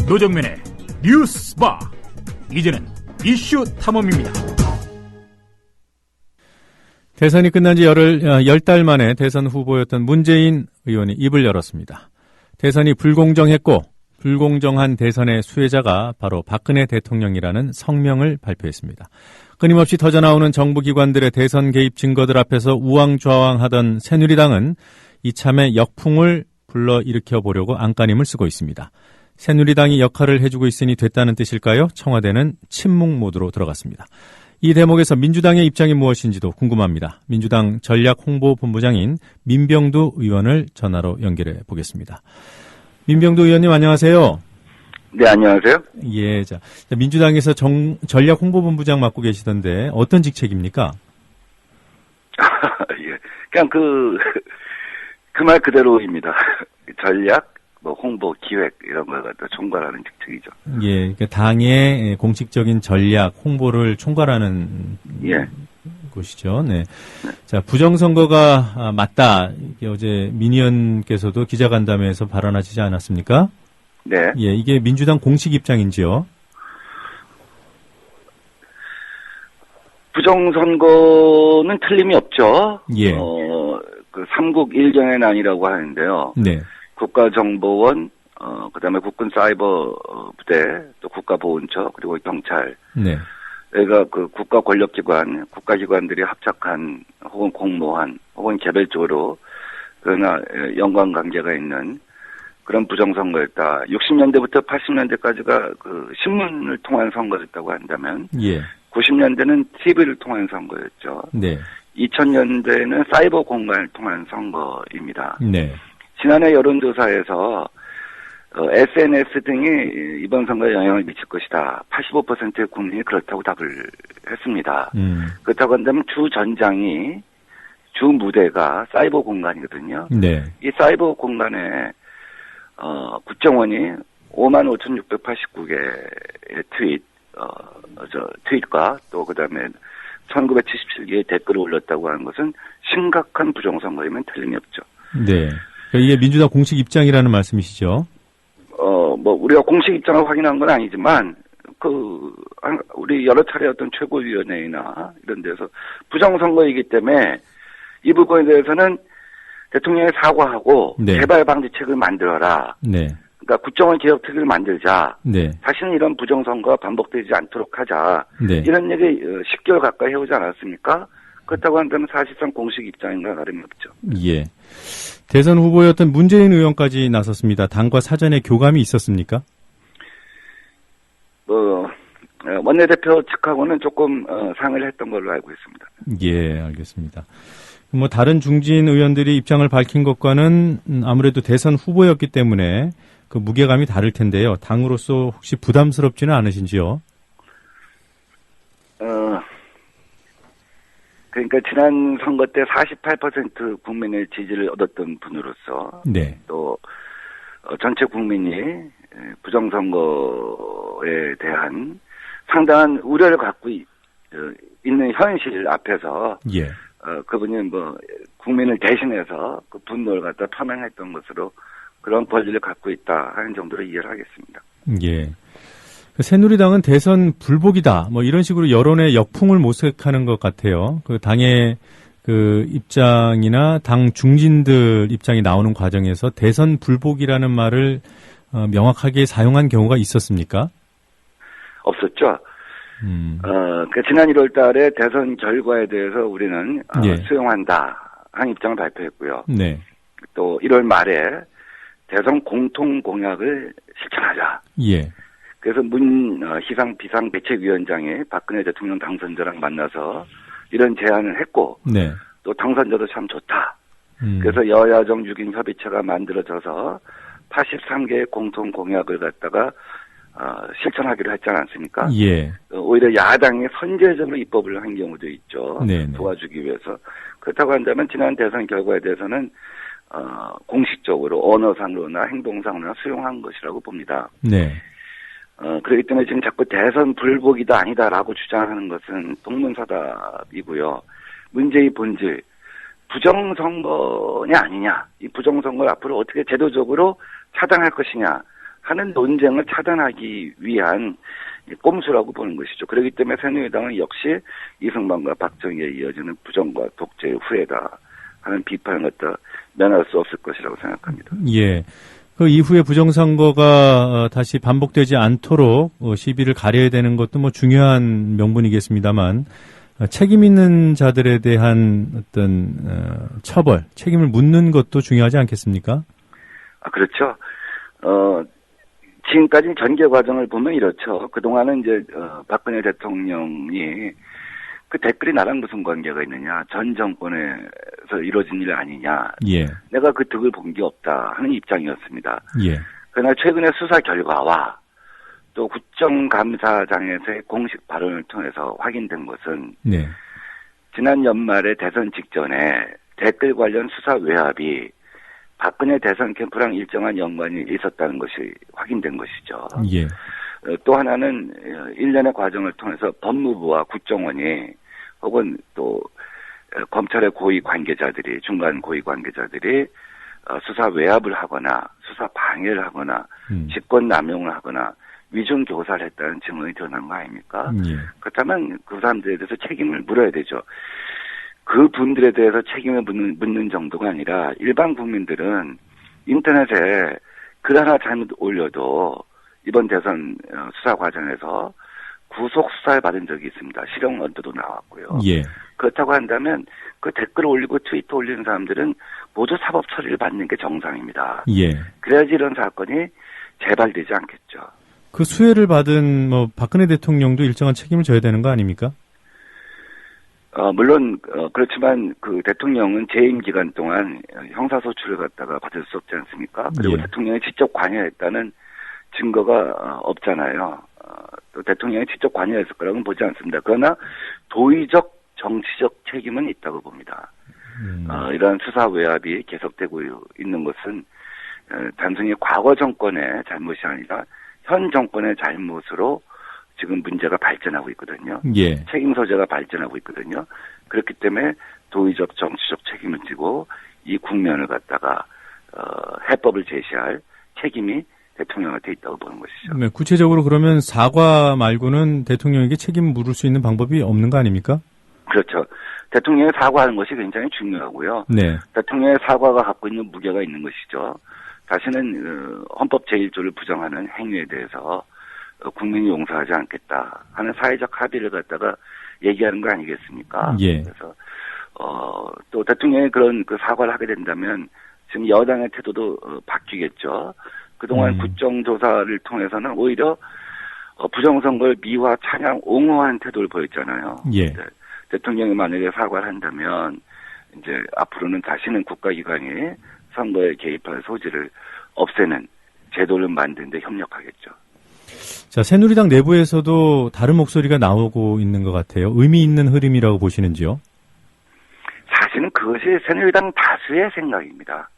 노정면의 뉴스바. 이제는 이슈 탐험입니다. 대선이 끝난 지 10달 만에 대선 후보였던 문재인 의원이 입을 열었습니다. 대선이 불공정했고 불공정한 대선의 수혜자가 바로 박근혜 대통령이라는 성명을 발표했습니다. 끊임없이 터져나오는 정부기관들의 대선 개입 증거들 앞에서 우왕좌왕하던 새누리당은 이참에 역풍을 불러일으켜 보려고 안간힘을 쓰고 있습니다. 새누리당이 역할을 해주고 있으니 됐다는 뜻일까요? 청와대는 침묵 모드로 들어갔습니다. 이 대목에서 민주당의 입장이 무엇인지도 궁금합니다. 민주당 전략홍보본부장인 민병두 의원을 전화로 연결해 보겠습니다. 민병두 의원님 안녕하세요. 네, 안녕하세요. 예, 자 민주당에서 전략홍보본부장 맡고 계시던데 어떤 직책입니까? 예, 그냥 그 말 그대로입니다. 전략, 홍보, 기획 이런 걸 갖다 총괄하는 직책이죠. 예, 그러니까 당의 공식적인 전략, 홍보를 총괄하는 곳이죠. 네. 자, 부정선거가 맞다. 이게 어제 민 의원께서도 기자간담회에서 발언하시지 않았습니까? 네. 예, 이게 민주당 공식 입장인지요? 부정선거는 틀림이 없죠. 예. 그 삼국 일경의 난이라고 하는데요. 네. 국가정보원, 그다음에 국군 사이버 부대, 또 국가보훈처, 그리고 경찰. 네. 얘가 그 국가 권력기관, 국가기관들이 합작한 혹은 공모한 혹은 개별적으로 그러나 연관관계가 있는 그런 부정선거였다. 60년대부터 80년대까지가 그 신문을 통한 선거였다고 한다면, 예. 90년대는 TV를 통한 선거였죠. 네. 2000년대에는 사이버 공간을 통한 선거입니다. 네. 지난해 여론조사에서 SNS 등이 이번 선거에 영향을 미칠 것이다. 85%의 국민이 그렇다고 답을 했습니다. 그렇다고 한다면 주 전장이 주 무대가 사이버 공간이거든요. 네. 이 사이버 공간에 국정원이 55,689개의 트윗과 또 그다음에 1977개의 댓글을 올렸다고 하는 것은 심각한 부정선거이면 틀림이 없죠. 네. 그러니까 이게 민주당 공식 입장이라는 말씀이시죠? 우리가 공식 입장을 확인한 건 아니지만, 우리 여러 차례 어떤 최고위원회나 이런 데서 부정선거이기 때문에 이 부분에 대해서는 대통령이 사과하고, 네. 재발 방지책을 만들어라. 네. 그러니까 국정원 개혁특위를 만들자. 네. 다시는 이런 부정선거가 반복되지 않도록 하자. 네. 이런 얘기 10개월 가까이 해오지 않았습니까? 그렇다고 한다면 사실상 공식 입장인가 다름이 없죠. 예. 대선 후보였던 문재인 의원까지 나섰습니다. 당과 사전에 교감이 있었습니까? 원내대표 측하고는 조금 상의를 했던 걸로 알고 있습니다. 예, 알겠습니다. 다른 중진 의원들이 입장을 밝힌 것과는 아무래도 대선 후보였기 때문에 그 무게감이 다를 텐데요. 당으로서 혹시 부담스럽지는 않으신지요? 그러니까 지난 선거 때 48% 국민의 지지를 얻었던 분으로서, 네. 또 전체 국민이 부정선거에 대한 상당한 우려를 갖고 있는 현실 앞에서, 예. 그분이 국민을 대신해서 그 분노를 갖다 표명했던 것으로 그런 권리를 갖고 있다 하는 정도로 이해를 하겠습니다. 예. 새누리당은 대선 불복이다. 이런 식으로 여론의 역풍을 모색하는 것 같아요. 그 당의 그 입장이나 당 중진들 입장이 나오는 과정에서 대선 불복이라는 말을 명확하게 사용한 경우가 있었습니까? 없었죠. 지난 1월 달에 대선 결과에 대해서 우리는 예. 수용한다 하는 입장을 발표했고요. 네. 또 1월 말에 대선 공통 공약을 실천하자. 예. 그래서 희상 비상대책위원장이 박근혜 대통령 당선자랑 만나서 이런 제안을 했고, 네. 또 당선자도 참 좋다. 그래서 여야정 6인 협의체가 만들어져서 83개의 공통 공약을 갖다가 실천하기로 했지 않습니까? 예. 오히려 야당이 선제적으로 입법을 한 경우도 있죠. 네네. 도와주기 위해서. 그렇다고 한다면 지난 대선 결과에 대해서는 공식적으로 언어상으로나 행동상으로나 수용한 것이라고 봅니다. 네. 그렇기 때문에 지금 자꾸 대선 불복이다 아니다라고 주장하는 것은 동문서답이고요. 문제의 본질, 부정선거냐 아니냐, 이 부정선거를 앞으로 어떻게 제도적으로 차단할 것이냐 하는 논쟁을 차단하기 위한 꼼수라고 보는 것이죠. 그렇기 때문에 새누리당은 역시 이승만과 박정희에 이어지는 부정과 독재의 후예다 하는 비판을 갖다 면할 수 없을 것이라고 생각합니다. 예. 그 이후에 부정선거가 다시 반복되지 않도록 시비를 가려야 되는 것도 뭐 중요한 명분이겠습니다만 책임 있는 자들에 대한 어떤 처벌, 책임을 묻는 것도 중요하지 않겠습니까? 그렇죠. 지금까지 전개 과정을 보면 이렇죠. 그동안은 이제 박근혜 대통령이 그 댓글이 나랑 무슨 관계가 있느냐, 전 정권에서 이루어진 일 아니냐, 예. 내가 그 득을 본 게 없다 하는 입장이었습니다. 예. 그러나 최근의 수사 결과와 또 국정감사장에서의 공식 발언을 통해서 확인된 것은 네. 지난 연말에 대선 직전에 댓글 관련 수사 외압이 박근혜 대선 캠프랑 일정한 연관이 있었다는 것이 확인된 것이죠. 예. 또 하나는 일련의 과정을 통해서 법무부와 국정원이 혹은 또 검찰의 고위 관계자들이, 중간 고위 관계자들이 수사 외압을 하거나 수사 방해를 하거나 직권 남용을 하거나 위중 교사를 했다는 증언이 드러난 거 아닙니까? 예. 그렇다면 그 사람들에 대해서 책임을 물어야 되죠. 그 분들에 대해서 책임을 묻는 정도가 아니라 일반 국민들은 인터넷에 글 하나 잘못 올려도 이번 대선 수사 과정에서 구속 수사를 받은 적이 있습니다. 실형 언도도 나왔고요. 예. 그렇다고 한다면 그 댓글 올리고 트위터 올리는 사람들은 모두 사법 처리를 받는 게 정상입니다. 예. 그래야지 이런 사건이 재발되지 않겠죠. 그 수혜를 받은 박근혜 대통령도 일정한 책임을 져야 되는 거 아닙니까? 물론 그렇지만 그 대통령은 재임 기간 동안 형사소출을 갖다가 받을 수 없지 않습니까? 그리고 예. 대통령이 직접 관여했다는 증거가 없잖아요. 또 대통령이 직접 관여했을 거라고는 보지 않습니다. 그러나 도의적 정치적 책임은 있다고 봅니다. 이러한 수사 외압이 계속되고 있는 것은 단순히 과거 정권의 잘못이 아니라 현 정권의 잘못으로 지금 문제가 발전하고 있거든요. 예. 책임 소재가 발전하고 있거든요. 그렇기 때문에 도의적 정치적 책임을 지고 이 국면을 갖다가 해법을 제시할 책임이 대통령한테 있다고 보는 것이죠. 네, 구체적으로 그러면 사과 말고는 대통령에게 책임을 물을 수 있는 방법이 없는 거 아닙니까? 그렇죠. 대통령이 사과하는 것이 굉장히 중요하고요. 네. 대통령의 사과가 갖고 있는 무게가 있는 것이죠. 다시는 헌법 제1조를 부정하는 행위에 대해서 국민이 용서하지 않겠다 하는 사회적 합의를 갖다가 얘기하는 거 아니겠습니까? 예. 그래서 또 대통령이 그런 그 사과를 하게 된다면 지금 여당의 태도도 바뀌겠죠. 그동안 국정조사를 통해서는 오히려 부정선거를 미화, 찬양, 옹호하는 태도를 보였잖아요. 예. 대통령이 만약에 사과를 한다면 이제 앞으로는 다시는 국가기관이 선거에 개입할 소지를 없애는 제도를 만드는 데 협력하겠죠. 자, 새누리당 내부에서도 다른 목소리가 나오고 있는 것 같아요. 의미 있는 흐름이라고 보시는지요? 사실은 그것이 새누리당 다수의 생각입니다.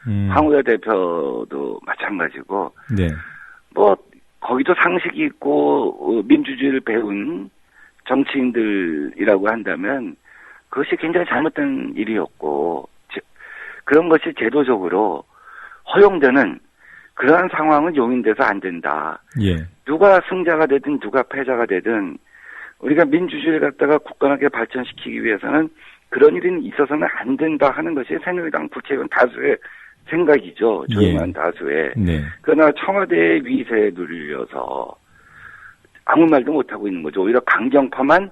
황우여 대표도 마찬가지고, 네. 거기도 상식이 있고, 민주주의를 배운 정치인들이라고 한다면, 그것이 굉장히 잘못된 일이었고, 그런 것이 제도적으로 허용되는 그러한 상황은 용인돼서 안 된다. 예. 누가 승자가 되든 누가 패자가 되든 우리가 민주주의를 갖다가 굳건하게 발전시키기 위해서는 그런 일이 있어서는 안 된다 하는 것이 새누리당 국회의원 다수의 생각이죠. 조용한 다수의. 네. 그러나 청와대의 위세에 눌려서 아무 말도 못하고 있는 거죠. 오히려 강경파만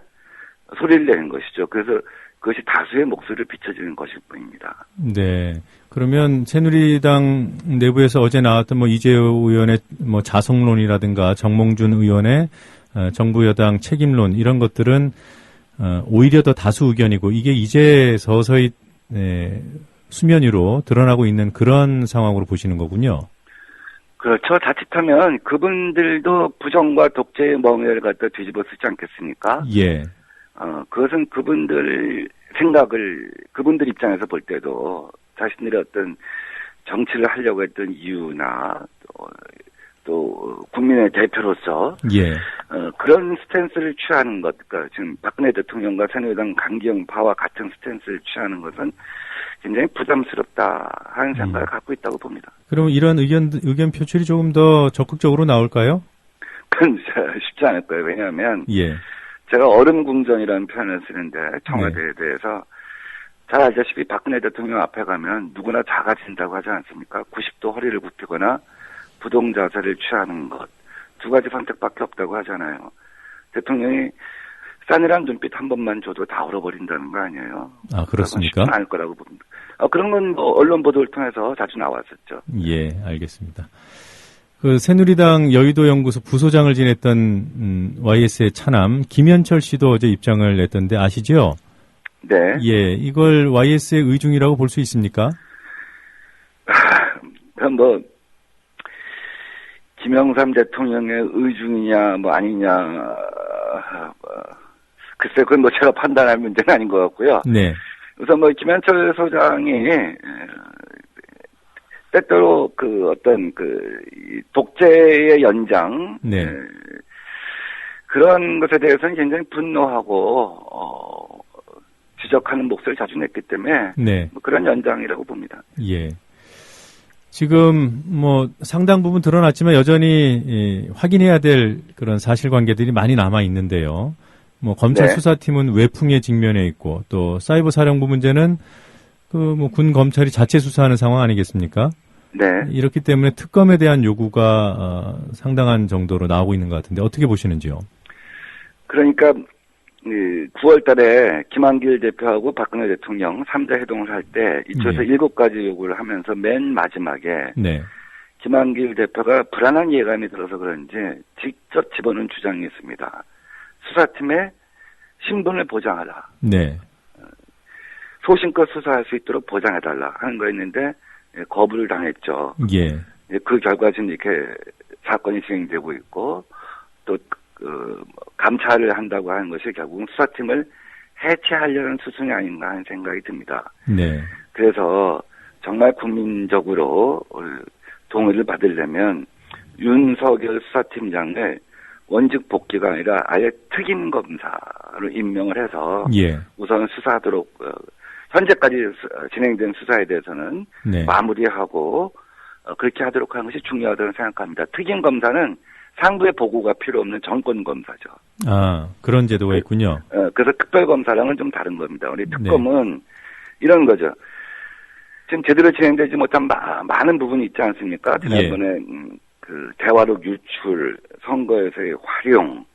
소리를 내는 것이죠. 그래서 그것이 다수의 목소리를 비춰주는 것일 뿐입니다. 네. 그러면 새누리당 내부에서 어제 나왔던 이재호 의원의 자성론이라든가 정몽준 의원의 정부 여당 책임론 이런 것들은 오히려 더 다수 의견이고 이게 이제 서서히 수면 위로 드러나고 있는 그런 상황으로 보시는 거군요. 그렇죠. 자칫하면 그분들도 부정과 독재의 멍에를 갖다 뒤집어 쓰지 않겠습니까? 예. 그것은 그분들 생각을, 그분들 입장에서 볼 때도 자신들의 어떤 정치를 하려고 했던 이유나 또 국민의 대표로서 예. 그런 스탠스를 취하는 것, 그러니까 지금 박근혜 대통령과 새누리당 강경파와 같은 스탠스를 취하는 것은 굉장히 부담스럽다 하는 생각을 갖고 있다고 봅니다. 그럼 이런 의견 표출이 조금 더 적극적으로 나올까요? 그건 쉽지 않을 거예요. 왜냐하면 예. 제가 얼음궁전이라는 표현을 쓰는데 청와대에 대해서 잘 알다시피 박근혜 대통령 앞에 가면 누구나 작아진다고 하지 않습니까? 90도 허리를 굽히거나 부동 자세를 취하는 것. 두 가지 선택밖에 없다고 하잖아요. 대통령이 싸늘한 눈빛 한 번만 줘도 다 얼어버린다는 거 아니에요? 아, 그렇습니까? 쉽지 않을 거라고 봅니다. 그런 건 뭐 언론 보도를 통해서 자주 나왔었죠. 예, 알겠습니다. 그 새누리당 여의도 연구소 부소장을 지냈던 YS의 차남 김현철 씨도 어제 입장을 냈던데 아시죠? 네. 예, 이걸 YS의 의중이라고 볼 수 있습니까? 그럼 뭐 김영삼 대통령의 의중이냐 뭐 아니냐 글쎄 그건 뭐 제가 판단할 문제는 아닌 것 같고요. 네. 우선 뭐 김현철 소장이 때때로 그 어떤 그 독재의 연장 네. 그런 것에 대해서는 굉장히 분노하고 지적하는 목소리를 자주 냈기 때문에 네. 뭐 그런 연장이라고 봅니다. 예. 지금 뭐 상당 부분 드러났지만 여전히 확인해야 될 그런 사실관계들이 많이 남아 있는데요. 뭐 검찰 네. 수사팀은 외풍에 직면해 있고 또 사이버 사령부 문제는 그 뭐 군 검찰이 자체 수사하는 상황 아니겠습니까? 네. 이렇기 때문에 특검에 대한 요구가 상당한 정도로 나오고 있는 것 같은데 어떻게 보시는지요? 그러니까 9월 달에 김한길 대표하고 박근혜 대통령 3자 회동을 할 때 이쪽에서 7가지 요구를 하면서 맨 마지막에 네. 김한길 대표가 불안한 예감이 들어서 그런지 직접 집어넣은 주장이 있습니다. 수사팀의 신분을 보장하라. 네. 소신껏 수사할 수 있도록 보장해달라 하는 거였는데 거부를 당했죠. 예. 그 결과 지금 이렇게 사건이 진행되고 있고 또 감찰을 한다고 하는 것이 결국은 수사팀을 해체하려는 수순이 아닌가 하는 생각이 듭니다. 네. 그래서 정말 국민적으로 동의를 받으려면 윤석열 수사팀장을 원직 복귀가 아니라 아예 특임 검사로 임명을 해서 예. 우선 수사하도록 현재까지 진행된 수사에 대해서는 네. 마무리하고 그렇게 하도록 하는 것이 중요하다고 생각합니다. 특임 검사는 상부의 보고가 필요 없는 정권 검사죠. 아, 그런 제도가 있군요. 그래서 특별 검사랑은 좀 다른 겁니다. 우리 특검은 이런 거죠. 지금 제대로 진행되지 못한 많은 부분이 있지 않습니까? 지난번에 그 대화록 유출, 선거에서의 활용,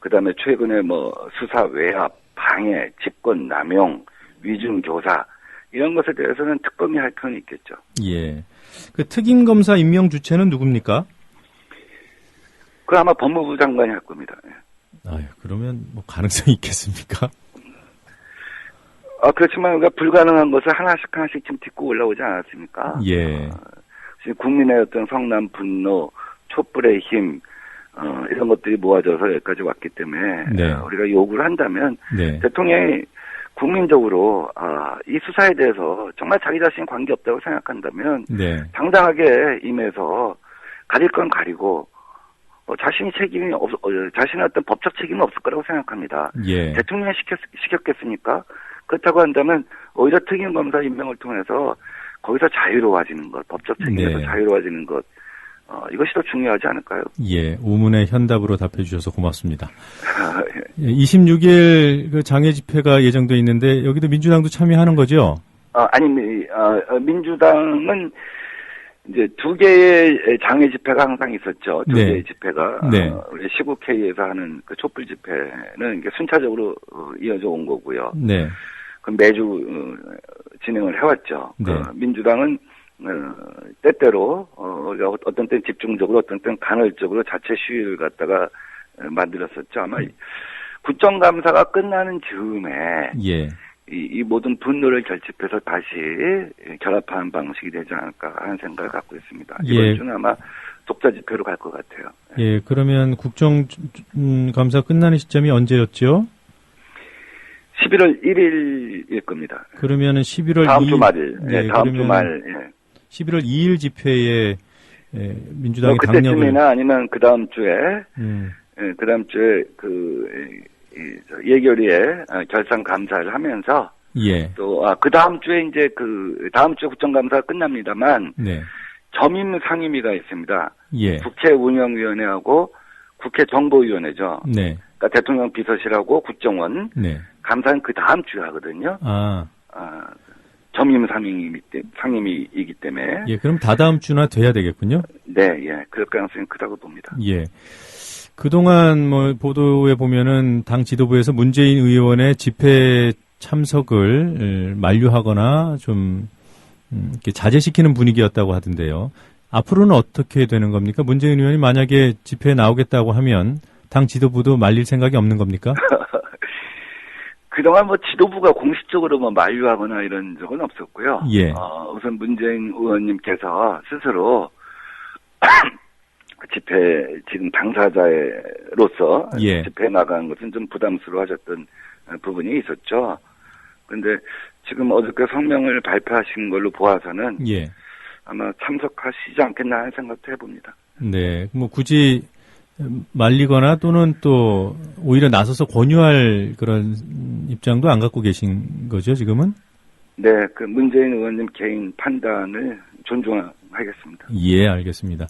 그다음에 최근에 뭐 수사 외압, 방해, 직권 남용, 위증 교사 이런 것에 대해서는 특검이 할 필요는 있겠죠. 예. 그 특임 검사 임명 주체는 누굽니까? 그 아마 법무부 장관이 할 겁니다. 아유, 그러면 뭐 가능성이 있겠습니까? 그렇지만 우리가 불가능한 것을 하나씩 지금 딛고 올라오지 않았습니까? 예. 지금 국민의 어떤 성난 분노, 촛불의 힘, 이런 것들이 모아져서 여기까지 왔기 때문에 네. 우리가 요구를 한다면 네. 대통령이 국민적으로 이 수사에 대해서 정말 자기 자신 관계없다고 생각한다면 네. 당당하게 임해서 가릴 건 가리고 자신의 어떤 법적 책임은 없을 거라고 생각합니다. 예. 대통령이 시켰겠습니까? 그렇다고 한다면 오히려 특임검사 임명을 통해서 거기서 자유로워지는 것, 법적 책임에서 네. 자유로워지는 것, 이것이 더 중요하지 않을까요? 예, 우문의 현답으로 답해 주셔서 고맙습니다. 26일 그 장애 집회가 예정돼 있는데 여기도 민주당도 참여하는 거죠? 아니, 민주당은 이제 2개의 장애 집회가 항상 있었죠. 2개의 집회가. 네. 우리 시국회의에서 하는 그 촛불 집회는 이게 순차적으로 이어져 온 거고요. 네. 그 매주 진행을 해왔죠. 네. 민주당은 때때로 어떤 때는 집중적으로 어떤 때는 간헐적으로 자체 시위를 갖다가 만들었었죠. 아마 국정감사가 끝나는 즈음에 예. 이 모든 분노를 결집해서 다시 결합하는 방식이 되지 않을까 하는 생각을 갖고 있습니다. 이번 주는 아마 독자 집회로 갈 것 같아요. 예, 그러면 국정감사 끝나는 시점이 언제였죠? 11월 1일일 겁니다. 그러면은 11월 다음 2일, 주말일. 예, 다음 주말. 예. 11월 2일 집회에 민주당이 그때쯤이나 아니면 그 다음 주에 그 다음 주에 예결위에 결산 감사를 하면서 또 그 다음 주에 이제 다음 주에 국정감사가 끝납니다만 점임 상임위가 있습니다. 국회운영위원회하고 국회정보위원회죠. 그러니까 대통령 비서실하고 국정원 감사는 그 다음 주에 하거든요. 점임 상임위이기 때문에. 그럼 다다음 주나 돼야 되겠군요. 그럴 가능성이 크다고 봅니다. 그동안 보도에 보면은 당 지도부에서 문재인 의원의 집회 참석을 만류하거나 좀 이렇게 자제시키는 분위기였다고 하던데요. 앞으로는 어떻게 되는 겁니까? 문재인 의원이 만약에 집회에 나오겠다고 하면 당 지도부도 말릴 생각이 없는 겁니까? 그동안 지도부가 공식적으로 만류하거나 이런 적은 없었고요. 우선 문재인 의원님께서 스스로 집회 지금 당사자로서 집회에 나가는 것은 좀 부담스러워하셨던 부분이 있었죠. 그런데 지금 어저께 성명을 발표하신 걸로 보아서는 아마 참석하시지 않겠나 하는 생각도 해봅니다. 굳이 말리거나 또는 또 오히려 나서서 권유할 그런 입장도 안 갖고 계신 거죠, 지금은? 그 문재인 의원님 개인 판단을 존중하겠습니다. 알겠습니다.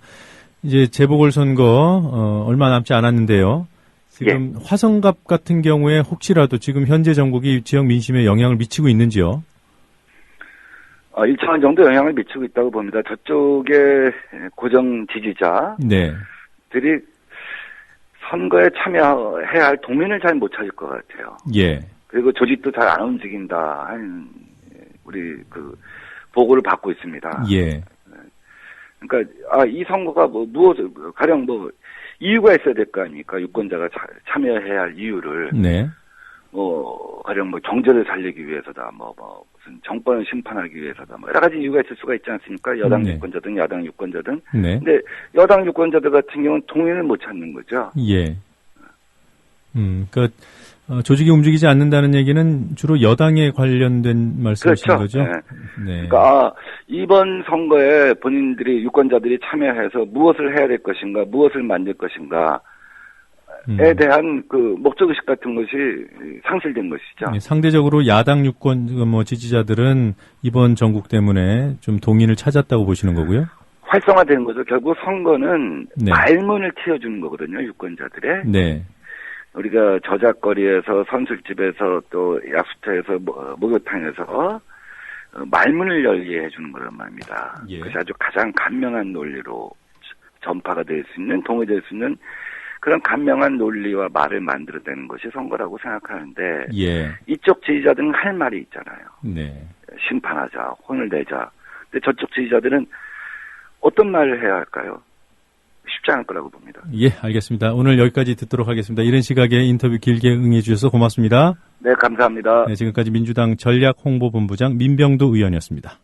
이제 재보궐선거 얼마 남지 않았는데요. 지금 화성갑 같은 경우에 혹시라도 지금 현재 정국이 지역 민심에 영향을 미치고 있는지요? 일정한 정도 영향을 미치고 있다고 봅니다. 저쪽의 고정 지지자들이 선거에 참여해야 할 동민을 잘 못 찾을 것 같아요. 그리고 조직도 잘 안 움직인다 하는 우리 보고를 받고 있습니다. 그러니까 이 선거가 가령 이유가 있어야 될 거 아닙니까? 유권자가 참여해야 할 이유를 가령 경제를 살리기 위해서다, 무슨 정권을 심판하기 위해서다, 여러 가지 이유가 있을 수가 있지 않습니까? 여당 유권자든 야당 유권자든. 근데 여당 유권자들 같은 경우는 동의를 못 찾는 거죠. 그러니까 조직이 움직이지 않는다는 얘기는 주로 여당에 관련된 말씀이신 거죠? 그러니까 이번 선거에 본인들이 유권자들이 참여해서 무엇을 해야 될 것인가, 무엇을 만들 것인가에 대한 목적의식 같은 것이 상실된 것이죠. 상대적으로 야당 유권 지지자들은 이번 전국 때문에 좀 동의를 찾았다고 보시는 거고요? 활성화되는 거죠. 결국 선거는 말문을 틔워주는 거거든요, 유권자들의. 우리가 저작거리에서 선술집에서 또 약수터에서 목욕탕에서 말문을 열게 해주는 거란 말입니다. 그래서 아주 가장 간명한 논리로 전파가 될 수 있는, 동의될 수 있는 그런 간명한 논리와 말을 만들어내는 것이 선거라고 생각하는데 이쪽 지지자들은 할 말이 있잖아요. 심판하자, 혼을 내자. 근데 저쪽 지지자들은 어떤 말을 해야 할까요? 쉽지 않을 거라고 봅니다. 알겠습니다. 오늘 여기까지 듣도록 하겠습니다. 이런 시각에 인터뷰 길게 응해 주셔서 고맙습니다. 감사합니다. 지금까지 민주당 전략홍보본부장 민병두 의원이었습니다.